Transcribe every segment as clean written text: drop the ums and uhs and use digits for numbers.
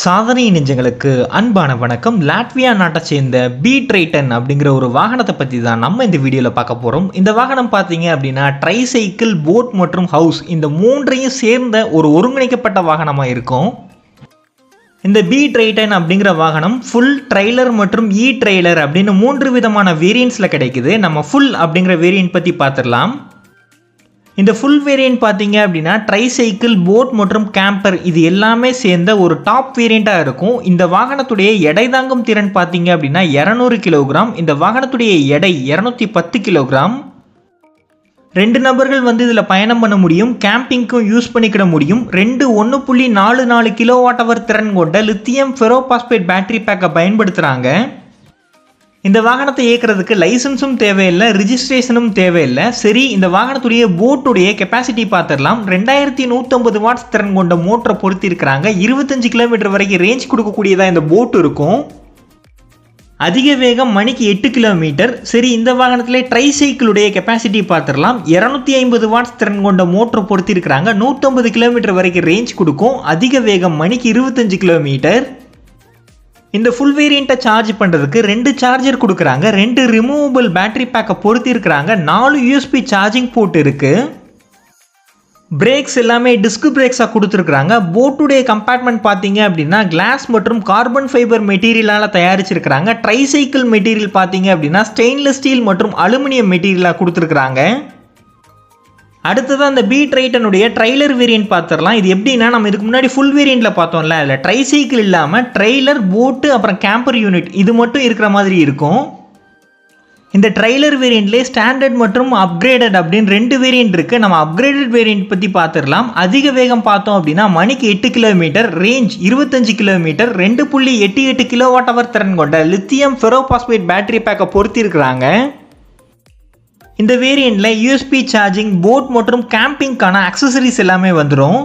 சாதனை நெஞ்சங்களுக்கு அன்பான வணக்கம். லாட்வியா நாட்டை சேர்ந்த பி-ட்ரைட்டன் அப்படிங்கிற ஒரு வாகனத்தை பற்றி தான் நம்ம இந்த வீடியோவில் பார்க்க போகிறோம். இந்த வாகனம் பார்த்தீங்க அப்படின்னா ட்ரைசைக்கிள், போட் மற்றும் ஹவுஸ் இந்த மூன்றையும் சேர்ந்த ஒரு ஒருங்கிணைக்கப்பட்ட வாகனமாக இருக்கும். இந்த பி-ட்ரைட்டன் அப்படிங்கிற வாகனம் ஃபுல் ட்ரெய்லர் மற்றும் ட்ரெய்லர் அப்படின்னு 3 விதமான வேரியன்ட்ஸில் கிடைக்குது. நம்ம ஃபுல் அப்படிங்கிற வேரியன்ட் பற்றி பார்த்துடலாம். இந்த ஃபுல் வேரியன்ட் பார்த்தீங்க அப்படின்னா ட்ரைசைக்கிள், போட் மற்றும் கேம்பர் இது எல்லாமே சேர்ந்த ஒரு டாப் வேரியண்ட்டாக இருக்கும். இந்த வாகனத்துடைய எடை தாங்கும் திறன் பார்த்தீங்க அப்படின்னா 200 கிலோகிராம். இந்த வாகனத்துடைய எடை 210 கிலோகிராம். 2 நபர்கள் இதில் பயணம் பண்ண முடியும். கேம்பிங்க்கும் யூஸ் பண்ணிக்கிட முடியும். 1.44 கிலோவாட் அவர் திறன் கொண்ட லித்தியம் ஃபெரோபாஸ்பேட் பேட்டரி பேக்கை பயன்படுத்துகிறாங்க. இந்த வாகனத்தை இயக்கிறதுக்கு லைசன்ஸும் தேவையில்லை, ரிஜிஸ்ட்ரேஷனும் தேவையில்லை. சரி, இந்த வாகனத்துடைய போட்டுடைய கெப்பாசிட்டி பார்த்துடலாம். 2150 வாட்ஸ் திறன் கொண்ட மோட்டரை பொருத்திருக்கிறாங்க. 25 கிலோமீட்டர் வரைக்கும் ரேஞ்ச் கொடுக்கக்கூடியதாக இந்த போட் இருக்கும். அதிக வேகம் மணிக்கு 8 கிலோமீட்டர். சரி, இந்த வாகனத்தில் ட்ரைசைக்கிளுடைய கெப்பாசிட்டி பார்த்துடலாம். 250 வாட்ஸ் திறன் கொண்ட மோட்டரை பொருத்திருக்கிறாங்க. 150 கிலோமீட்டர் வரைக்கும் ரேஞ்ச் கொடுக்கும். அதிக வேகம் மணிக்கு 25 கிலோமீட்டர். இந்த ஃபுல் வேரியண்ட்டை சார்ஜ் பண்ணுறதுக்கு 2 சார்ஜர் கொடுக்குறாங்க. 2 ரிமூவபிள் பேட்டரி பேக்கை பொருத்திருக்கிறாங்க. 4 யூஎஸ்பி சார்ஜிங் போர்ட் இருக்குது. பிரேக்ஸ் எல்லாமே டிஸ்க் பிரேக்ஸாக கொடுத்துருக்குறாங்க. போட்டுடைய கம்பார்ட்மெண்ட் பார்த்தீங்க அப்படின்னா கிளாஸ் மற்றும் கார்பன் ஃபைபர் மெட்டீரியலால் தயாரிச்சிருக்கிறாங்க. ட்ரைசைக்கிள் மெட்டீரியல் பார்த்தீங்க அப்படின்னா ஸ்டெயின்லெஸ் ஸ்டீல் மற்றும் அலுமினியம் மெட்டீரியலாக கொடுத்துருக்குறாங்க. அடுத்ததான் இந்த பி-ட்ரைட்டனுடைய ட்ரெய்லர் வேரியன்ட் பார்த்துடலாம். இது எப்படின்னா, நம்ம இதுக்கு முன்னாடி ஃபுல் வேரியண்ட்டில் பார்த்தோம்ல, அதில் ட்ரைசைக்கிள் இல்லாமல் ட்ரெய்லர், போட்டு அப்புறம் கேம்பர் யூனிட் இது மட்டும் இருக்கிற மாதிரி இருக்கும். இந்த ட்ரெய்லர் வேரியண்ட்லேயே ஸ்டாண்டர்ட் மற்றும் அப்கிரேடட் அப்படின்னு 2 வேரியண்ட் இருக்குது. நம்ம அப்கிரேடட் வேரியண்ட் பற்றி பார்த்துடலாம். அதிக வேகம் பார்த்தோம் அப்படின்னா மணிக்கு 8 கிலோமீட்டர், ரேஞ்ச் 25 கிலோமீட்டர், 2.88 கிலோவாட் அவர் திறன் கொண்ட லித்தியம் ஃபெரோபாஸ்பேட் பேட்டரி பேக்கை பொருத்திருக்கிறாங்க. இந்த வேரியண்ட்டில் யூஎஸ்பி சார்ஜிங், போட் மற்றும் கேம்பிங்கான அக்சசரிஸ் எல்லாமே வந்துடும்.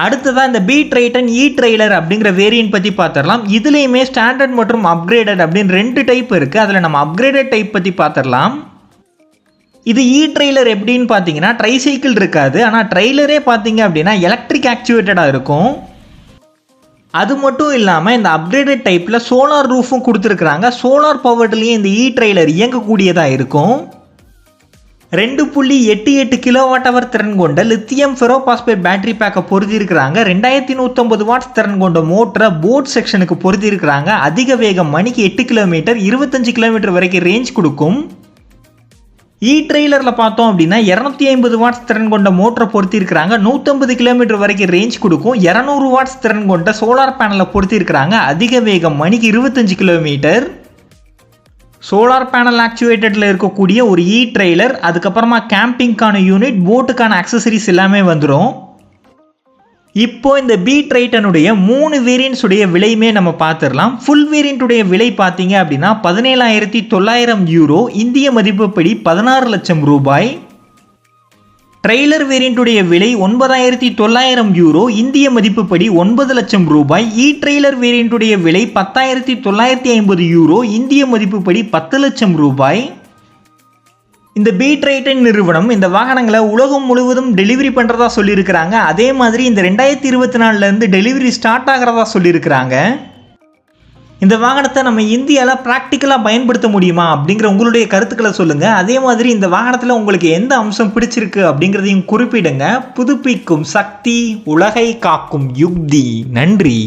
அடுத்ததாக இந்த பி-ட்ரைட்டன் ட்ரெய்லர் அப்படிங்கிற வேரியண்ட் பற்றி பார்த்துடலாம். இதுலேயுமே ஸ்டாண்டர்ட் மற்றும் அப்கிரேடட் அப்படின்னு 2 டைப் இருக்குது. அதில் நம்ம அப்கிரேடட் டைப் பற்றி பார்த்துடலாம். இது ட்ரெய்லர் எப்படின்னு பார்த்தீங்கன்னா ட்ரைசைக்கிள் இருக்காது. ஆனால் ட்ரெய்லரே பார்த்தீங்க அப்படின்னா எலக்ட்ரிக் ஆக்சுவேட்டடாக இருக்கும். அது மட்டும் இல்லாமல் இந்த அப்கிரேடட் டைப்பில் சோலார் ரூஃபும் கொடுத்துருக்குறாங்க. சோலார் பவர்லேயே இந்த ட்ரெய்லர் இயங்கக்கூடியதாக இருக்கும். 2.88 கிலோவாட் அவர் திறன் கொண்ட லித்தியம் ஃபெரோபாஸ்பேட் பேட்டரி பேக்கை பொருத்திருக்கிறாங்க. 2150 வாட்ஸ் திறன் கொண்ட மோட்டரை போட் செக்ஷனுக்கு பொருத்திருக்கிறாங்க. அதிக வேகம் மணிக்கு 8 கிலோமீட்டர், 25 கிலோமீட்டர் வரைக்கும் ரேஞ்ச் கொடுக்கும். ட்ரெய்லரில் பார்த்தோம் அப்படின்னா 250 வாட்ஸ் திறன் கொண்ட மோட்டரை பொருத்திருக்கிறாங்க. 150 கிலோமீட்டர் வரைக்கும் ரேஞ்ச் கொடுக்கும். 200 வாட்ஸ் திறன் கொண்ட சோலார் பேனலை பொருத்திருக்கிறாங்க. அதிக வேகம் மணிக்கு 25 கிலோமீட்டர். சோலார் பேனல் ஆக்சுவேட்டடில் இருக்கக்கூடிய ஒரு ட்ரெய்லர், அதுக்கப்புறமா கேம்பிங்கான யூனிட், போட்டுக்கான அக்சசரிஸ் எல்லாமே வந்துடும். இப்போ இந்த பி-ட்ரைட்டனுடைய 3 வேரியன்ட்ஸுடைய விலையுமே நம்ம பார்த்துடலாம். ஃபுல் வேரியண்ட்டுடைய விலை பார்த்தீங்க அப்படின்னா 17,900 யூரோ, இந்திய மதிப்புப்படி 16 லட்சம் ரூபாய். ட்ரெய்லர் வேரியண்ட்டுடைய விலை 9,900 யூரோ, இந்திய மதிப்புப்படி 9 லட்சம் ரூபாய். ட்ரெய்லர் வேரியண்ட்டுடைய விலை 10,950 யூரோ, இந்திய மதிப்புப்படி 10 லட்சம் ரூபாய். இந்த பி-ட்ரைட்டன் நிறுவனம் இந்த வாகனங்களை உலகம் முழுவதும் டெலிவரி பண்ணுறதா சொல்லியிருக்கிறாங்க. அதே மாதிரி இந்த 2024 டெலிவரி ஸ்டார்ட் ஆகிறதா சொல்லியிருக்கிறாங்க. இந்த வாகனத்தை நம்ம இந்தியாவில் ப்ராக்டிக்கலாக பயன்படுத்த முடியுமா அப்படிங்கிற உங்களுடைய கருத்துக்களை சொல்லுங்கள். அதே மாதிரி இந்த வாகனத்தில் உங்களுக்கு எந்த அம்சம் பிடிச்சிருக்கு அப்படிங்கிறதையும் குறிப்பிடுங்க. புதுப்பிக்கும் சக்தி, உலகை காக்கும் யுக்தி. நன்றி.